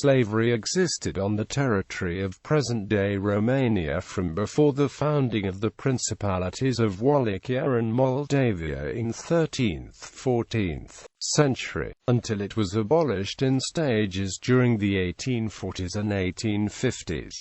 slavery existed on the territory of present-day Romania from before the founding of the principalities of Wallachia and Moldavia in 13th–14th century, until it was abolished in stages during the 1840s and 1850s.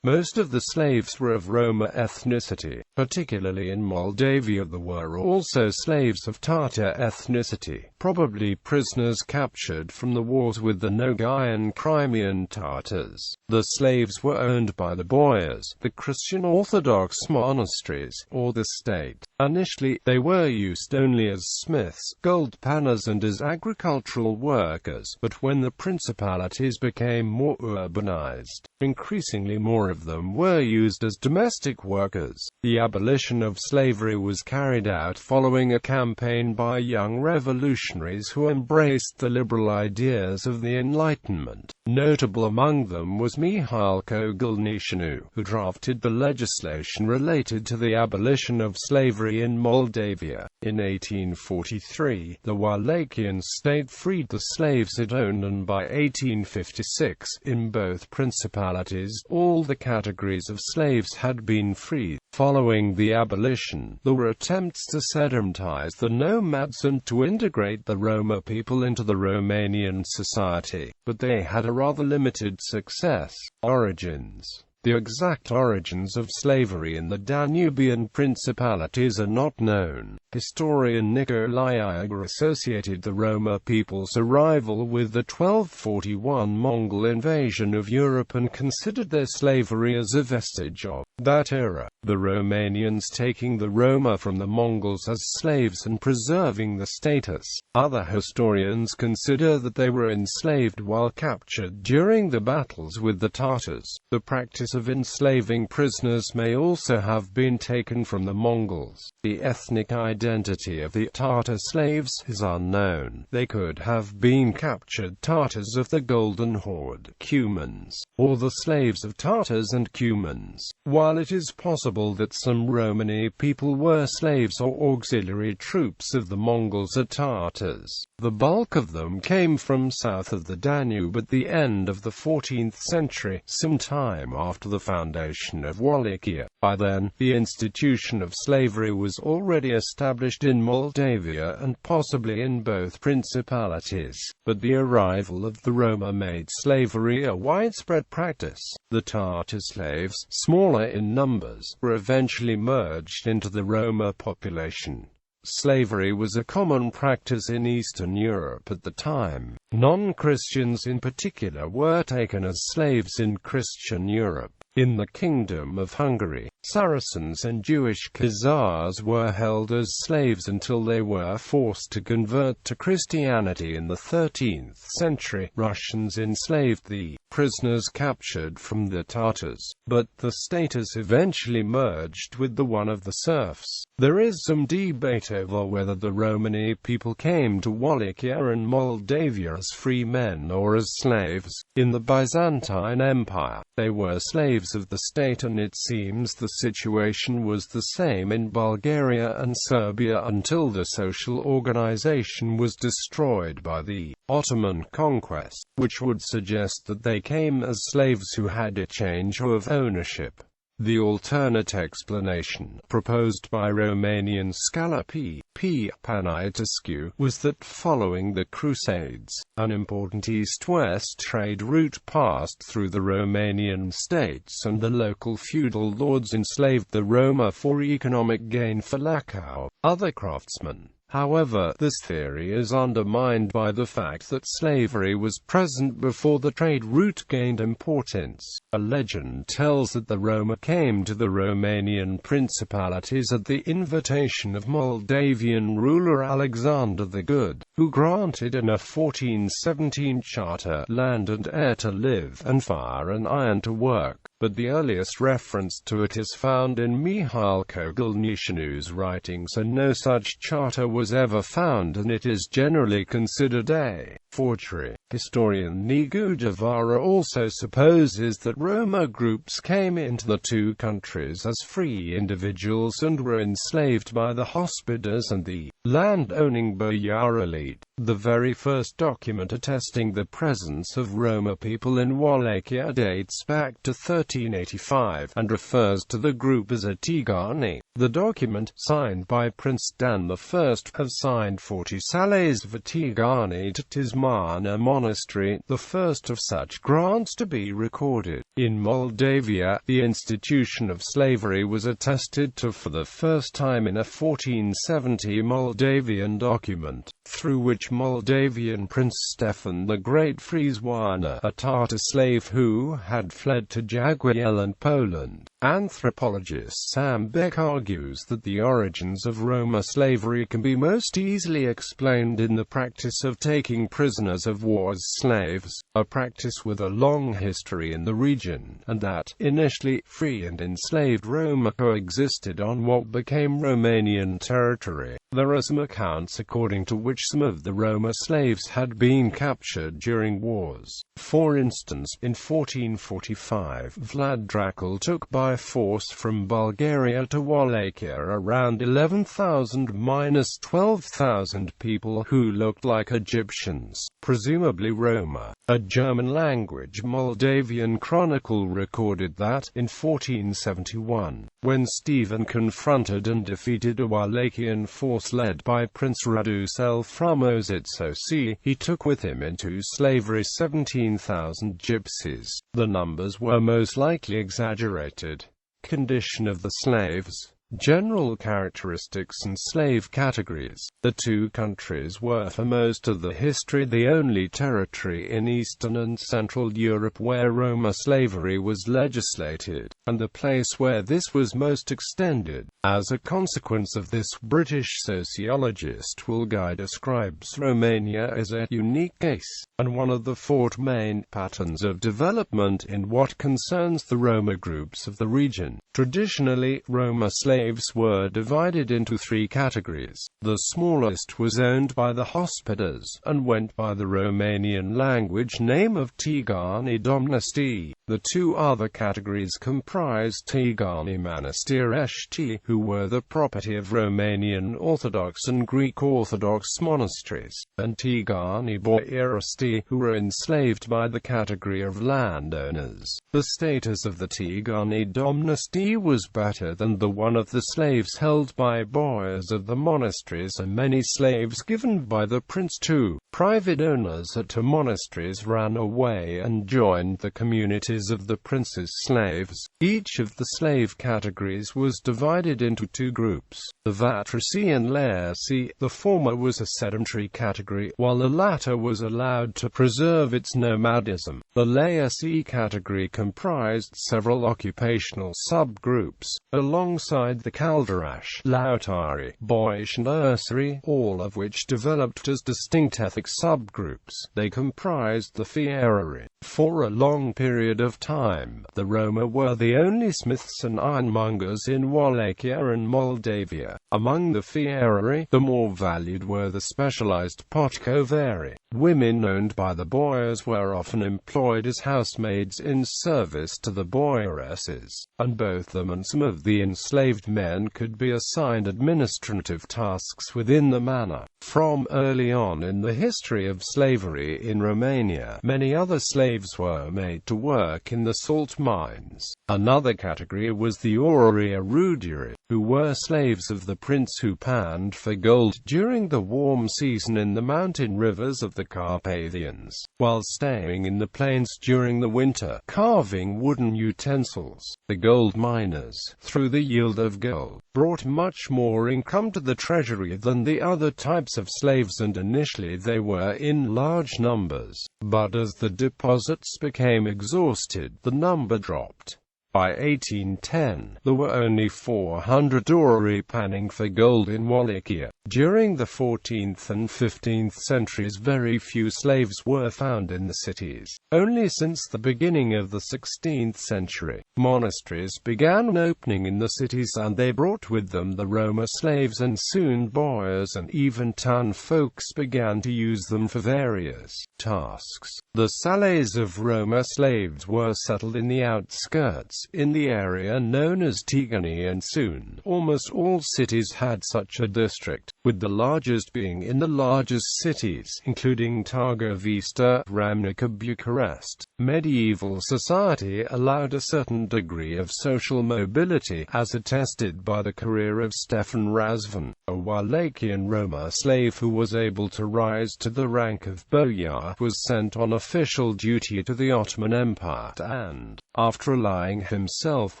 Most of the slaves were of Roma ethnicity, particularly in Moldavia. There were also slaves of Tatar ethnicity, probably prisoners captured from the wars with the Nogai and Crimean Tatars. The slaves were owned by the boyars, the Christian Orthodox monasteries, or the state. Initially, they were used only as smiths, gold panners and as agricultural workers, but when the principalities became more urbanized, increasingly more of them were used as domestic workers. The abolition of slavery was carried out following a campaign by young revolutionaries who embraced the liberal ideas of the Enlightenment. Notable among them was Mihail Kogalniceanu, who drafted the legislation related to the abolition of slavery in Moldavia. In 1843, the Wallachian state freed the slaves it owned, and by 1856, in both principalities, all the categories of slaves had been freed. Following the abolition, there were attempts to sedimentize the nomads and to integrate the Roma people into the Romanian society, but they had a rather limited success. Origins. The exact origins of slavery in the Danubian principalities are not known. Historian Nicolae Iager associated the Roma people's arrival with the 1241 Mongol invasion of Europe and considered their slavery as a vestige of that era, the Romanians taking the Roma from the Mongols as slaves and preserving the status. Other historians consider that they were enslaved while captured during the battles with the Tatars. The practice of enslaving prisoners may also have been taken from the Mongols. The ethnic identity of the Tatar slaves is unknown. They could have been captured Tatars of the Golden Horde, Cumans, or the slaves of Tatars and Cumans. While it is possible that some Romani people were slaves or auxiliary troops of the Mongols or Tatars, the bulk of them came from south of the Danube at the end of the 14th century, some time after the foundation of Wallachia. By then, the institution of slavery was already established in Moldavia and possibly in both principalities, but the arrival of the Roma made slavery a widespread practice. The Tatar slaves, smaller in numbers, were eventually merged into the Roma population. Slavery was a common practice in Eastern Europe at the time. Non-Christians in particular were taken as slaves in Christian Europe. In the Kingdom of Hungary, Saracens and Jewish Khazars were held as slaves until they were forced to convert to Christianity in the 13th century. Russians enslaved the prisoners captured from the Tatars, but the status eventually merged with the one of the serfs. There is some debate over whether the Romani people came to Wallachia and Moldavia as free men or as slaves. In the Byzantine Empire, they were slaves of the state, and it seems the situation was the same in Bulgaria and Serbia until the social organization was destroyed by the Ottoman conquest, which would suggest that they came as slaves who had a change of ownership. The alternate explanation, proposed by Romanian scholar P. Paniatescu, was that following the Crusades, an important east-west trade route passed through the Romanian states, and the local feudal lords enslaved the Roma for economic gain for lacquer, other craftsmen. However, this theory is undermined by the fact that slavery was present before the trade route gained importance. A legend tells that the Roma came to the Romanian principalities at the invitation of Moldavian ruler Alexander the Good, who granted in a 1417 charter land and air to live, and fire and iron to work. But the earliest reference to it is found in Mihail Kogalniceanu's writings, and no such charter was ever found, and it is generally considered a forgery. Historian Negudevara also supposes that Roma groups came into the two countries as free individuals and were enslaved by the hospodars and the land-owning boyar elite. The very first document attesting the presence of Roma people in Wallachia dates back to 1385, and refers to the group as a Tigani. The document, signed by Prince Dan I, have signed 40 Sales of a Tigani to Tismana Monastery, the first of such grants to be recorded. In Moldavia, the institution of slavery was attested to for the first time in a 1470 Moldavian document, through which Moldavian Prince Stefan the Great frees Wana, a Tatar slave who had fled to Jagiellon and Poland. Anthropologist Sam Beck argues that the origins of Roma slavery can be most easily explained in the practice of taking prisoners of war as slaves, a practice with a long history in the region, and that, initially, free and enslaved Roma coexisted on what became Romanian territory. There are some accounts according to which some of the Roma slaves had been captured during wars. For instance, in 1445, Vlad Dracul took by force from Bulgaria to Wallachia around 11,000–12,000 people who looked like Egyptians, presumably Roma. A German-language Moldavian chronicle recorded that, in 1471, when Stephen confronted and defeated a Wallachian force led by Prince Radusel from Ozitsosi, he took with him into slavery 17,000 gypsies. The numbers were most likely exaggerated. Condition of the slaves. General characteristics and slave categories. The two countries were for most of the history the only territory in Eastern and Central Europe where Roma slavery was legislated, and the place where this was most extended. As a consequence of this, British sociologist Will Guy describes Romania as a unique case, and one of the four main patterns of development in what concerns the Roma groups of the region. Traditionally, Roma slaves were divided into three categories. The smallest was owned by the hospodars, and went by the Romanian language name of Tigani-Domnești. The two other categories comprised Tigani Monasterești, who were the property of Romanian Orthodox and Greek Orthodox monasteries, and Tigani boyars, who were enslaved by the category of landowners. The status of the Tigani Domnești was better than the one of the slaves held by boyars of the monasteries, and many slaves given by the prince to private owners at monasteries ran away and joined the communities of the prince's slaves. Each of the slave categories was divided into two groups, the vatraci and laerci. The former was a sedentary category, while the latter was allowed to preserve its nomadism. The laerci category comprised several occupational subgroups, alongside the calderași, lautari, boiși and ursari, all of which developed as distinct ethnic subgroups. They comprised the fierari. For a long period of time, the Roma were the only smiths and ironmongers in Wallachia and Moldavia. Among the fierari, the more valued were the specialized potcovari. Women owned by the boyars were often employed as housemaids in service to the boyaresses, and both them and some of the enslaved men could be assigned administrative tasks within the manor. From early on in the history of slavery in Romania, many other slaves were made to work in the salt mines. Another category was the aurarii rudiri, who were slaves of the prince who panned for gold during the warm season in the mountain rivers of the Carpathians, while staying in the plains during the winter, carving wooden utensils. The gold miners, through the yield of gold, brought much more income to the treasury than the other types of slaves, and initially they were in large numbers. But as the deposits became exhausted, the number dropped. By 1810, there were only 400 aurarii panning for gold in Wallachia. During the 14th and 15th centuries, very few slaves were found in the cities. Only since the beginning of the 16th century, monasteries began opening in the cities, and they brought with them the Roma slaves, and soon boyars and even town folks began to use them for various tasks. The sales of Roma slaves were settled in the outskirts, in the area known as Tigani, and soon almost all cities had such a district, with the largest being in the largest cities, including Targovista, Ramnica, Bucharest. Medieval society allowed a certain degree of social mobility, as attested by the career of Stefan Razvan, a Wallachian Roma slave who was able to rise to the rank of boyar, was sent on official duty to the Ottoman Empire, and, after allying himself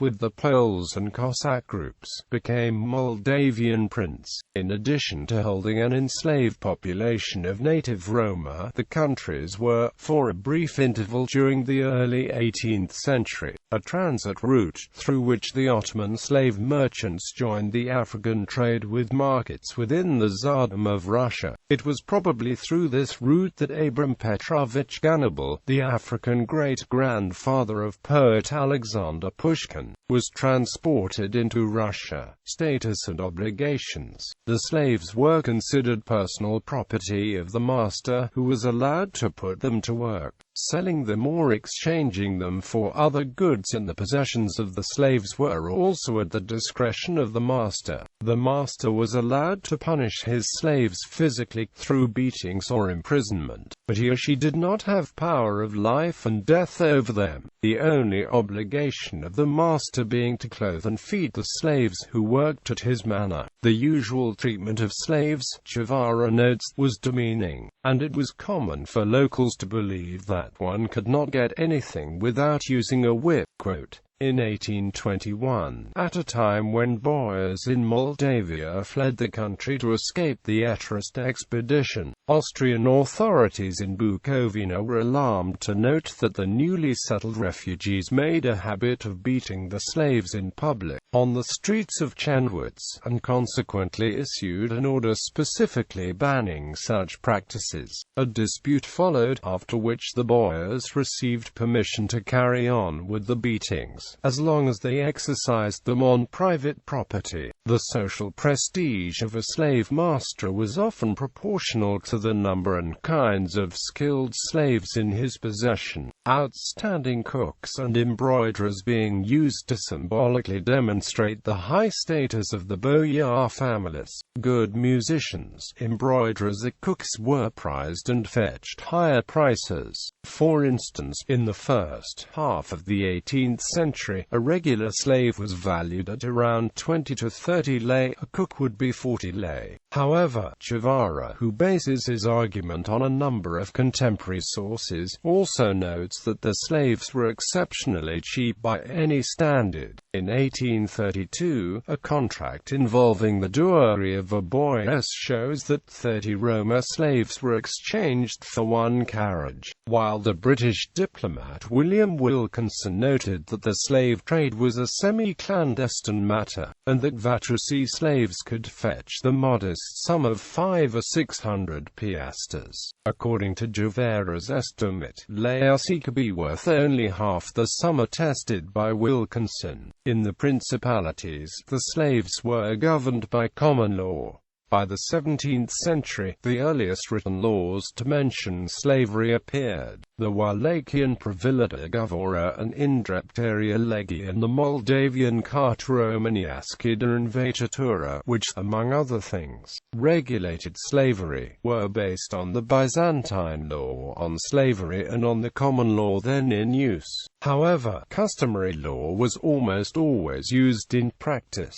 with the Poles and Cossack groups, became Moldavian prince. In addition to holding an enslaved population of native Roma, the countries were, for a brief interval during the early 18th century, a transit route through which the Ottoman slave merchants joined the African trade with markets within the Tsardom of Russia. It was probably through this route that Abram Petrovich Ganibal, the African great-grandfather of poet Alexander Pushkin, was transported into Russia. Status and obligations. The slaves were considered personal property of the master, who was allowed to put them to work, selling them or exchanging them for other goods, and the possessions of the slaves were also at the discretion of the master. The master was allowed to punish his slaves physically, through beatings or imprisonment, but he or she did not have power of life and death over them, the only obligation of the master being to clothe and feed the slaves who worked at his manor. The usual treatment of slaves, Chavara notes, was demeaning, and it was common for locals to believe that one could not get anything without using a whip. Quote, in 1821, at a time when boyars in Moldavia fled the country to escape the Etrusc expedition, Austrian authorities in Bukovina were alarmed to note that the newly settled refugees made a habit of beating the slaves in public, on the streets of Chenwitz, and consequently issued an order specifically banning such practices. A dispute followed, after which the boyars received permission to carry on with the beatings, as long as they exercised them on private property. The social prestige of a slave master was often proportional to the number and kinds of skilled slaves in his possession, outstanding cooks and embroiderers being used to symbolically demonstrate the high status of the boyar families. Good musicians, embroiderers and cooks were prized and fetched higher prices. For instance, in the first half of the 18th century, a regular slave was valued at around 20 to 30 lei, a cook would be 40 lei. However, Chavara, who bases his argument on a number of contemporary sources, also notes that the slaves were exceptionally cheap by any standard. In 1832, a contract involving the dowry of a boyess shows that 30 Roma slaves were exchanged for one carriage, while the British diplomat William Wilkinson noted that the slave trade was a semi-clandestine matter, and that Vatrusi slaves could fetch the modest sum of 500 or 600 piastres. According to Javera's estimate, laity could be worth only half the sum attested by Wilkinson. In the principalities, the slaves were governed by common law. By the 17th century, the earliest written laws to mention slavery appeared. The Wallachian Pravilata Govora and Indreptaria Legi and the Moldavian Carta Romaniasca de Invitatura, which, among other things, regulated slavery, were based on the Byzantine law on slavery and on the common law then in use. However, customary law was almost always used in practice.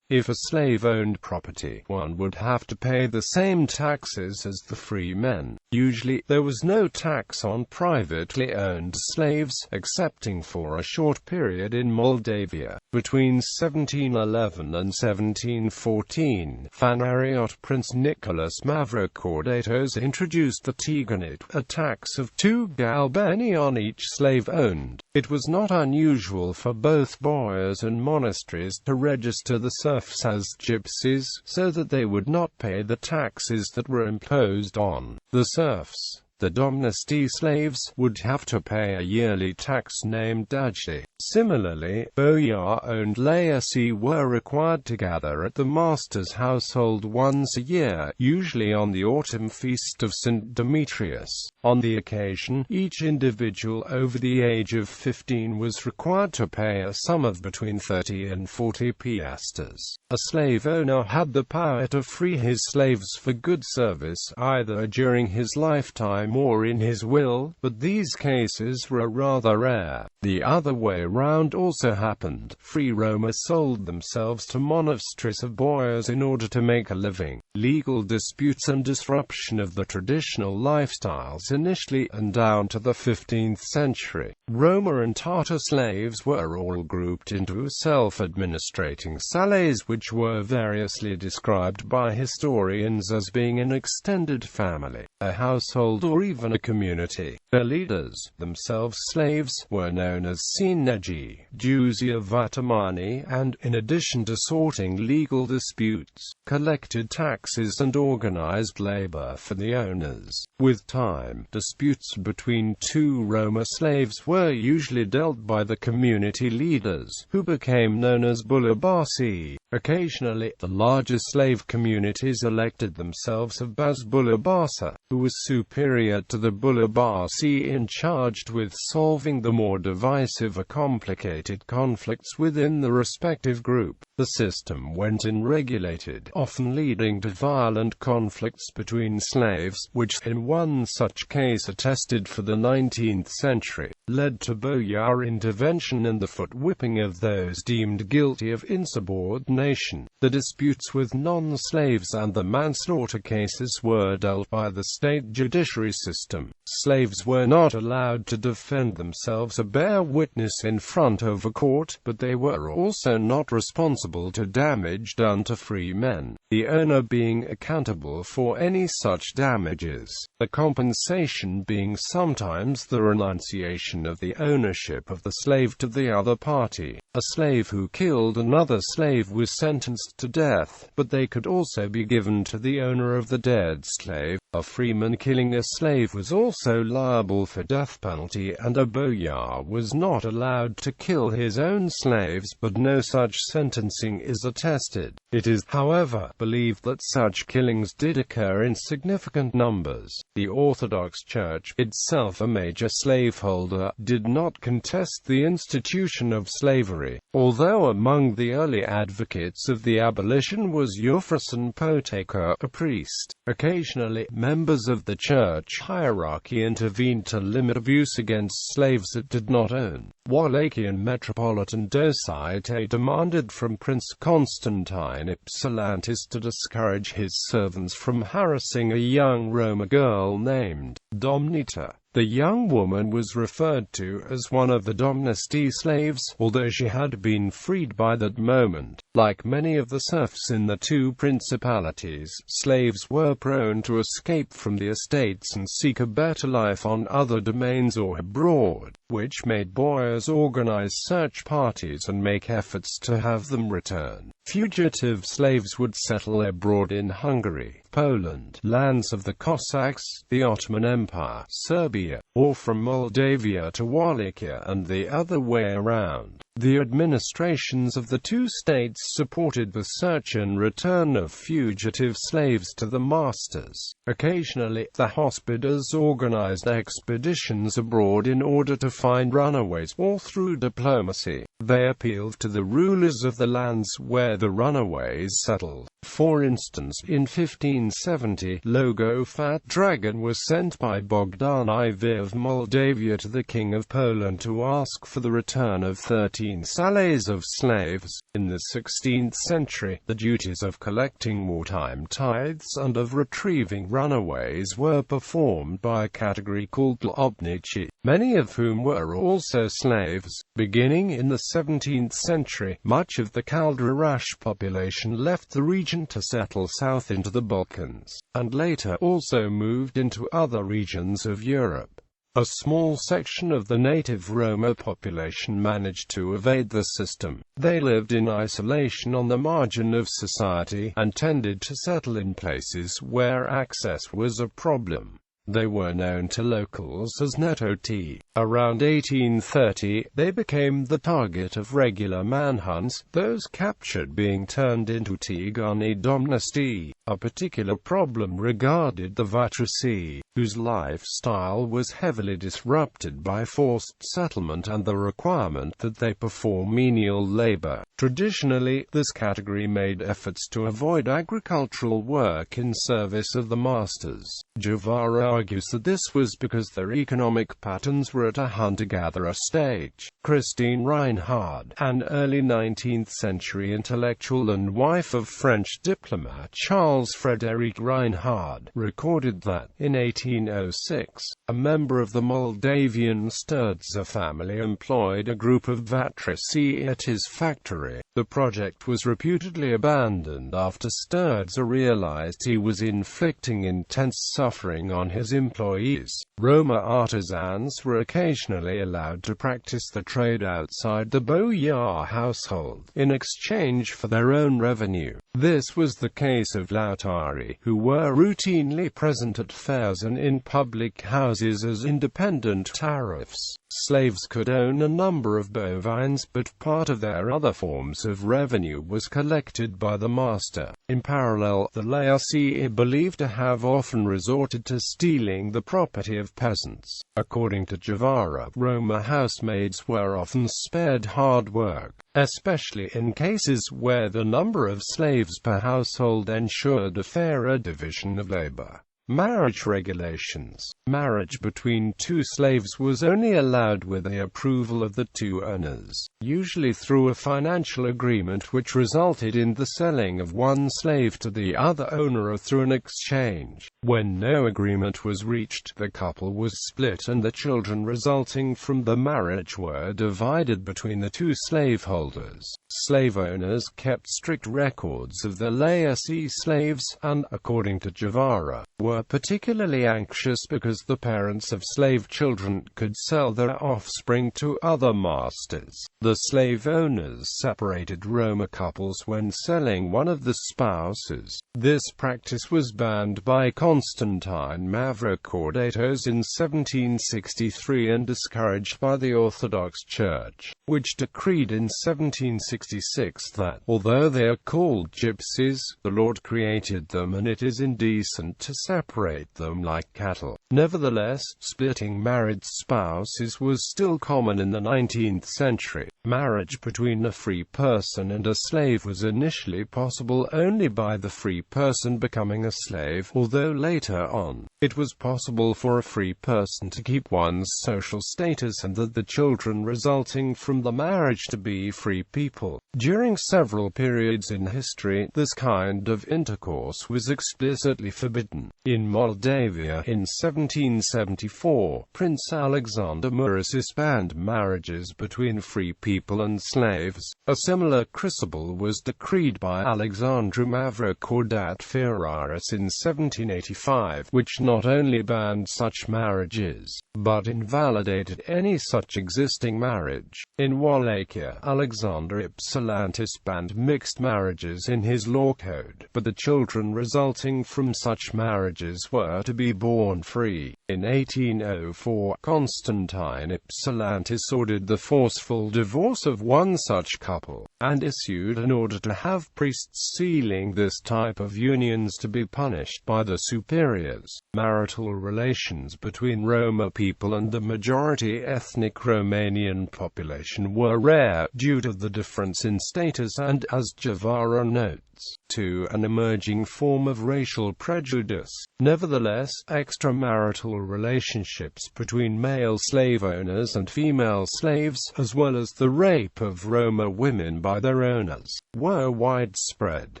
If a slave owned property, one would have to pay the same taxes as the free men. Usually, there was no tax on privately owned slaves, excepting for a short period in Moldavia. Between 1711 and 1714, Phanariot Prince Nicholas Mavrocordatos introduced the tiganit, a tax of 2 galbeni on each slave owned. It was not unusual for both boyars and monasteries to register the serfs as gypsies, so that they would not pay the taxes that were imposed on the serfs. The domesty slaves would have to pay a yearly tax named dajty. Similarly, boyar-owned laity were required to gather at the master's household once a year, usually on the autumn feast of St. Demetrius. On the occasion, each individual over the age of 15 was required to pay a sum of between 30 and 40 piastres. A slave owner had the power to free his slaves for good service, either during his lifetime or in his will, but these cases were rather rare. The other way around also happened. Free Roma sold themselves to monasteries of boyars in order to make a living. Legal disputes and disruption of the traditional lifestyles initially and down to the 15th century. Roma and Tatar slaves were all grouped into self-administrating salles, which were variously described by historians as being an extended family, a household, or even a community. Their leaders, themselves slaves, were known as sinegi, juzia vatamani, and, in addition to sorting legal disputes, collected taxes and organized labor for the owners. With time, disputes between two Roma slaves were usually dealt by the community leaders, who became known as bulabasi. Occasionally, the larger slave communities elected themselves a bulabasa, who was superior to the bulabasi and charged with solving the more divisive or complicated conflicts within the respective group. The system went unregulated, often leading to violent conflicts between slaves, which, in one such case attested for the 19th century, led to boyar intervention and the foot-whipping of those deemed guilty of insubordination. The disputes with non-slaves and the manslaughter cases were dealt by the state judiciary system. Slaves were not allowed to defend themselves or bear witness in front of a court, but they were also not responsible to damage done to free men, the owner being accountable for any such damages, the compensation being sometimes the renunciation of the ownership of the slave to the other party. A slave who killed another slave was sentenced to death, but they could also be given to the owner of the dead slave. A freeman killing a slave was also liable for death penalty, and a boyar was not allowed to kill his own slaves, but no such sentencing is attested. It is, however, believed that such killings did occur in significant numbers. The Orthodox Church, itself a major slaveholder, did not contest the institution of slavery, although among the early advocates of the abolition was Ufrasan Poteka, a priest. Occasionally, members of the church hierarchy intervened to limit abuse against slaves it did not own. Wallachian Metropolitan Docite demanded from Prince Constantine Ypsilantis to discourage his servants from harassing a young Roma girl named Domnita. The young woman was referred to as one of the domesty slaves, although she had been freed by that moment. Like many of the serfs in the two principalities, slaves were prone to escape from the estates and seek a better life on other domains or abroad, which made boyars organize search parties and make efforts to have them return. Fugitive slaves would settle abroad in Hungary, Poland, lands of the Cossacks, the Ottoman Empire, Serbia, or from Moldavia to Wallachia and the other way around. The administrations of the two states supported the search and return of fugitive slaves to the masters. Occasionally, the hospodars organized expeditions abroad in order to find runaways, or through diplomacy, they appealed to the rulers of the lands where the runaways settled. For instance, in 1570, Logo Fat Dragon was sent by Bogdan IV of Moldavia to the King of Poland to ask for the return of 13 salles of slaves. In the 16th century, the duties of collecting wartime tithes and of retrieving runaways were performed by a category called lobnici, many of whom were also slaves. Beginning in the 17th century, much of the Calderash population left the region to settle south into the Balkans, and later also moved into other regions of Europe. A small section of the native Roma population managed to evade the system. They lived in isolation on the margin of society, and tended to settle in places where access was a problem. They were known to locals as netoti. Around 1830, they became the target of regular manhunts, those captured being turned into tigani domnesti. A particular problem regarded the vatrasi, whose lifestyle was heavily disrupted by forced settlement and the requirement that they perform menial labor. Traditionally, this category made efforts to avoid agricultural work in service of the masters. Guevara argues that this was because their economic patterns were at a hunter-gatherer stage. Christine Reinhard, an early 19th century intellectual and wife of French diplomat Charles Frédéric Reinhard, recorded that, in 1806, a member of the Moldavian Sturza family employed a group of vatrasi at his factory. The project was reputedly abandoned after Sturza realized he was inflicting intense suffering on his employees. Roma artisans were occasionally allowed to practice the trade outside the boyar household, in exchange for their own revenue. This was the case of lautari, who were routinely present at fairs and in public houses as independent tariffs. Slaves could own a number of bovines, but part of their other forms of revenue was collected by the master. In parallel, the laicii are believed to have often resorted to stealing the property of peasants. According to Guevara, Roma housemaids were often spared hard work, especially in cases where the number of slaves per household ensured a fairer division of labor. Marriage regulations. Marriage between two slaves was only allowed with the approval of the two owners, usually through a financial agreement which resulted in the selling of one slave to the other owner or through an exchange. When no agreement was reached, the couple was split and the children resulting from the marriage were divided between the two slaveholders. Slave owners kept strict records of the laicii slaves and, according to Guevara, were particularly anxious because the parents of slave children could sell their offspring to other masters. The slave owners separated Roma couples when selling one of the spouses. This practice was banned by Constantine Mavrocordatos in 1763 and discouraged by the Orthodox Church, which decreed in 1766 that, although they are called gypsies, the Lord created them and it is indecent to separate them like cattle. Nevertheless, splitting married spouses was still common in the 19th century. Marriage between a free person and a slave was initially possible only by the free person becoming a slave, although later on, it was possible for a free person to keep one's social status and that the children resulting from the marriage to be free people. During several periods in history, this kind of intercourse was explicitly forbidden. In Moldavia, in 1774, Prince Alexander Murasis banned marriages between free people and slaves. A similar crucible was decreed by Alexandru Mavrocordat Firaris in 1785, which not only banned such marriages, but invalidated any such existing marriage. In Wallachia, Alexander Ypsilantis banned mixed marriages in his law code, but the children resulting from such marriages were to be born free. In 1804, Constantine Ypsilantis ordered the forceful divorce of one such couple, and issued an order to have priests sealing this type of unions to be punished by the superiors. Marital relations between Roma people and the majority ethnic Romanian population were rare, due to the difference in status and, as Guevara notes, to an emerging form of racial prejudice. Nevertheless, extramarital relationships between male slave owners and female slaves, as well as the rape of Roma women by their owners, were widespread,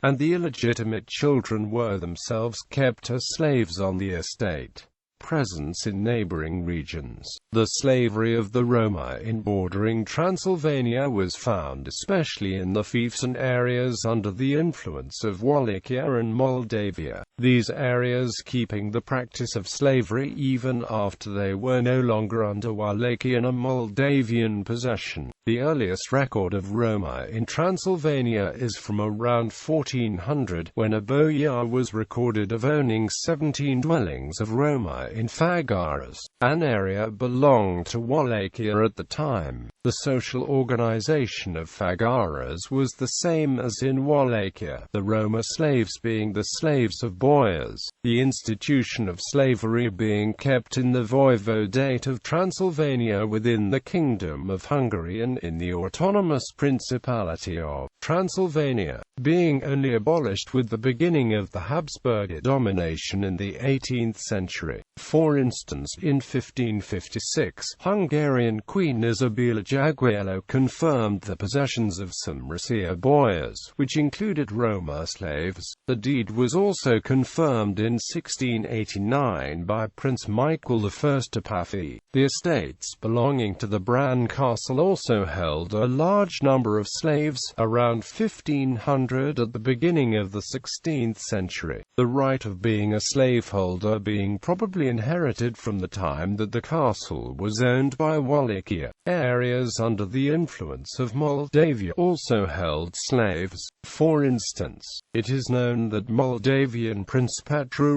and the illegitimate children were themselves kept as slaves on the estate. Presence in neighboring regions. The slavery of the Roma in bordering Transylvania was found especially in the fiefs and areas under the influence of Wallachia and Moldavia. these areas keeping the practice of slavery even after they were no longer under Wallachian and Moldavian possession. The earliest record of Roma in Transylvania is from around 1400, when a boyar was recorded of owning 17 dwellings of Roma in Fagaras, an area belonged to Wallachia at the time. The social organization of Fagaras was the same as in Wallachia, the Roma slaves being the slaves of boyars, the institution of slavery being kept in the voivodate of Transylvania within the Kingdom of Hungary and in the autonomous Principality of Transylvania, being only abolished with the beginning of the Habsburg domination in the 18th century. For instance, in 1556, Hungarian Queen Isabella Jagiello confirmed the possessions of some Russia boyars, which included Roma slaves. The deed was also confirmed in 1689 by Prince Michael I Apafi. The estates belonging to the Bran castle also held a large number of slaves, around 1500 at the beginning of the 16th century, the right of being a slaveholder being probably inherited from the time that the castle was owned by Wallachia. Areas under the influence of Moldavia also held slaves. For instance, it is known that Moldavian Prince Petru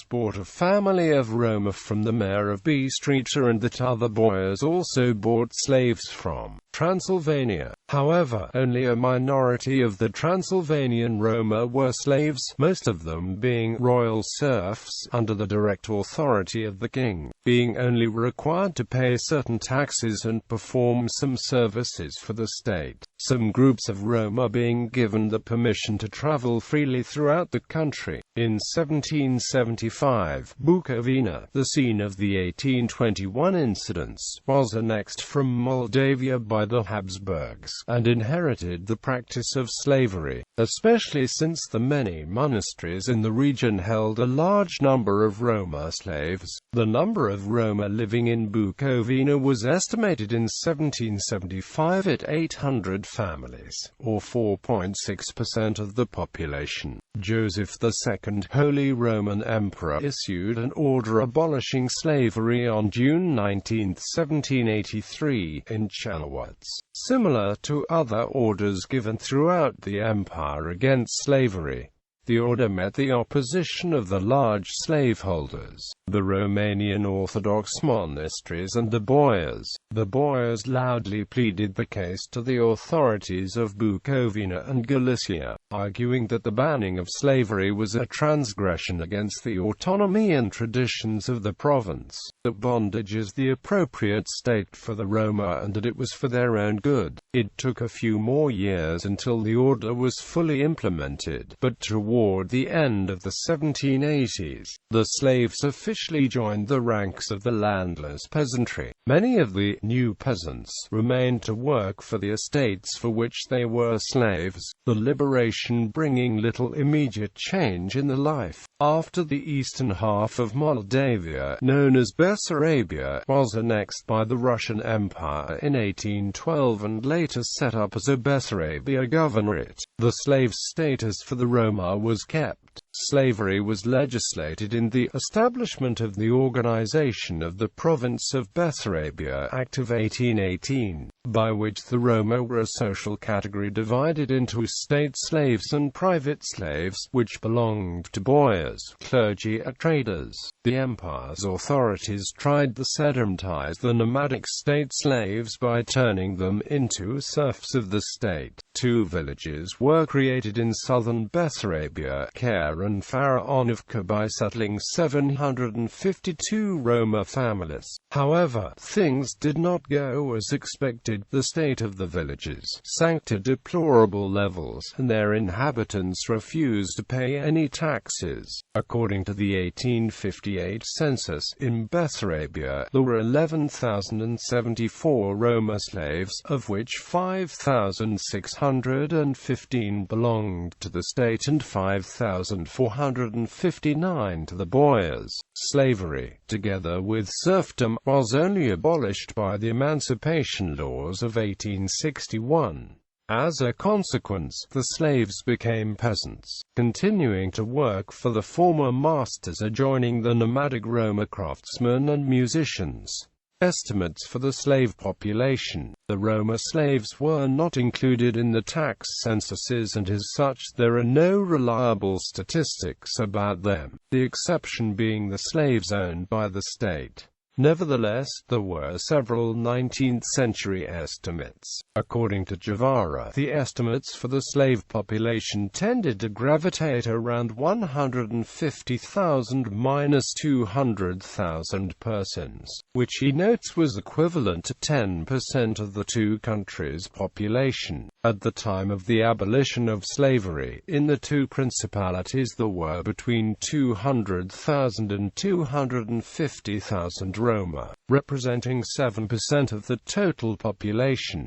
bought a family of Roma from the mayor of Bistrița, and that other boyars also bought slaves from Transylvania. However, only a minority of the Transylvanian Roma were slaves, most of them being royal serfs, under the direct authority of the king, being only required to pay certain taxes and perform some services for the state. Some groups of Roma being given the permission to travel freely throughout the country. In 1775, Bukovina, the scene of the 1821 incidents, was annexed from Moldavia by the Habsburgs, and inherited the practice of slavery, especially since the many monasteries in the region held a large number of Roma slaves. The number of Roma living in Bukovina was estimated in 1775 at 800 families, or 4.6% of the population. Joseph II, Holy Roman Emperor, issued an order abolishing slavery on June 19, 1783, in Chalawats, similar to other orders given throughout the empire against slavery. The order met the opposition of the large slaveholders, the Romanian Orthodox monasteries and the boyars. The boyars loudly pleaded the case to the authorities of Bukovina and Galicia, arguing that the banning of slavery was a transgression against the autonomy and traditions of the province, that bondage is the appropriate state for the Roma and that it was for their own good. It took a few more years until the order was fully implemented, but toward the end of the 1780s, the slaves officially joined the ranks of the landless peasantry. Many of the new peasants remained to work for the estates for which they were slaves, the liberation bringing little immediate change in the life. After the eastern half of Moldavia, known as Bessarabia, was annexed by the Russian Empire in 1812 and later set up as a Bessarabia Governorate, the slave status for the Roma was kept. Slavery was legislated in the establishment of the Organization of the Province of Bessarabia Act of 1818, by which the Roma were a social category divided into state slaves and private slaves, which belonged to boyars, clergy and traders. The empire's authorities tried to sedimentize the nomadic state slaves by turning them into serfs of the state. 2 villages were created in southern Bessarabia, Kare and Faraonovka, by settling 752 Roma families. However, things did not go as expected. The state of the villages sank to deplorable levels, and their inhabitants refused to pay any taxes. According to the 1858 census, in Bessarabia, there were 11,074 Roma slaves, of which 5,615 belonged to the state and 5,459 to the boyars. Slavery, together with serfdom, was only abolished by the Emancipation Laws of 1861. As a consequence, the slaves became peasants, continuing to work for the former masters adjoining the nomadic Roma craftsmen and musicians. Estimates for the slave population. The Roma slaves were not included in the tax censuses, and as such there are no reliable statistics about them, the exception being the slaves owned by the state. Nevertheless, there were several 19th-century estimates. According to Guevara, the estimates for the slave population tended to gravitate around 150,000–200,000 persons, which he notes was equivalent to 10% of the two countries' population. At the time of the abolition of slavery, in the two principalities there were between 200,000 and 250,000 Roma, representing 7% of the total population.